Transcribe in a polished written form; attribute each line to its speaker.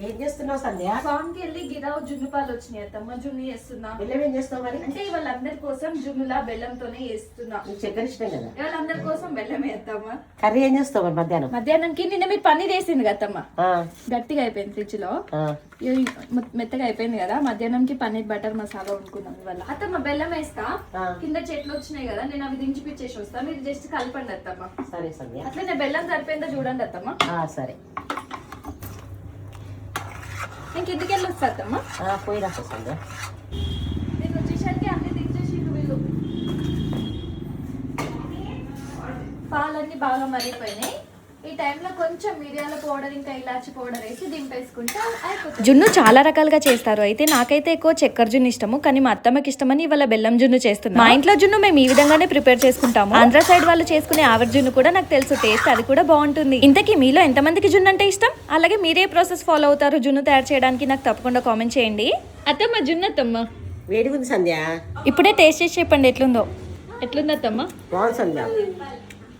Speaker 1: ఏం చేస్తున్నావు సంధ్య?
Speaker 2: ఫామ్ కి వెళ్ళి గిరావు జున్ను పాలు వచ్చినాయి అత్తమ్మ. జున్ను చేస్తున్నా.
Speaker 1: బెల్లం ఏం చేస్తావు మరి?
Speaker 2: అంటే వాళ్ళందరి కోసం జున్నులా బెల్లంతోనే చేస్తున్నా.
Speaker 1: చక్కెర ఇష్టం కదా?
Speaker 2: వాళ్ళందరి కోసం బెల్లం వేస్తామా.
Speaker 1: కర్రీ ఏం చేస్తావు మరి మధ్యాహ్నం?
Speaker 2: మధ్యాహ్నంకి నిన్న మీరు పన్నీర్ వేసింది కదమ్మా, గట్టిగా అయిపోయింది ఫ్రిడ్జ్ లో, మెత్తగా అయిపోయింది కదా. మధ్యాహ్నంకి పన్నీర్ బటర్ మసాలా వండుకున్నాం ఇవాళ. అత్తమ్మ బెల్లం వేస్తా, కింద చెట్లు వచ్చినాయి కదా, నేను అవి దించిపిచ్చేసి వస్తా, మీరు జస్ట్ కలపండి అత్తమ్మ.
Speaker 1: సరే సంధ్య.
Speaker 2: అట్లనే బెల్లం సరిపోయిందో చూడండి అత్తమ్మ.
Speaker 1: సరే,
Speaker 2: ఇంక ఇంటికి వెళ్ళి వస్తా అత్తమ్మ.
Speaker 1: పోయి రాస్తా సంధ్య.
Speaker 2: నేను వచ్చేసరికి అన్ని దించేసి వీళ్ళు పాలన్నీ బాగా మరిగిపోయినాయి. ఈ టైంలో కొంచెం మిరియాల పౌడర్ ఇంకా ఇలాచి పౌడర్ వేసి దింపేసుకుంటే అయిపోతుంది.
Speaker 3: జున్ను చాలా రకాలుగా చేస్తారు. అయితే నాకైతే ఎక్కువ చక్కెర జున్ను ఇష్టము, కానీ మా అత్తమ్మకి ఇష్టమని ఇవాళ బెల్లం జున్ను చేస్తున్నాం. మా ఇంట్లో జున్ను మేము ఈ విధంగానే ప్రిపేర్ చేసుకుంటాము. ఆంధ్ర సైడ్ వాళ్ళు చేసుకునే ఆవిరి జున్ను కూడా నాకు తెలుసు, టేస్ట్ అది కూడా బాగుంటుంది. ఇంతకీ మీలో ఎంతమందికి జున్ను అంటే ఇష్టం? అలాగే మీరే ప్రాసెస్ ఫాలో అవుతారు జున్ను తయారు చేయడానికి? నాకు తప్పకుండా కామెంట్ చేయండి.
Speaker 2: అత్తమ్మ జున్ను అత్తమ్మ
Speaker 1: వేడిగా ఉంది సంధ్య.
Speaker 3: ఇప్పుడే టేస్ట్ చేసి చెప్పండి ఎట్లుందో.
Speaker 2: ఎట్లుంది అత్తమ్మ?
Speaker 1: బాగుంది సంధ్య.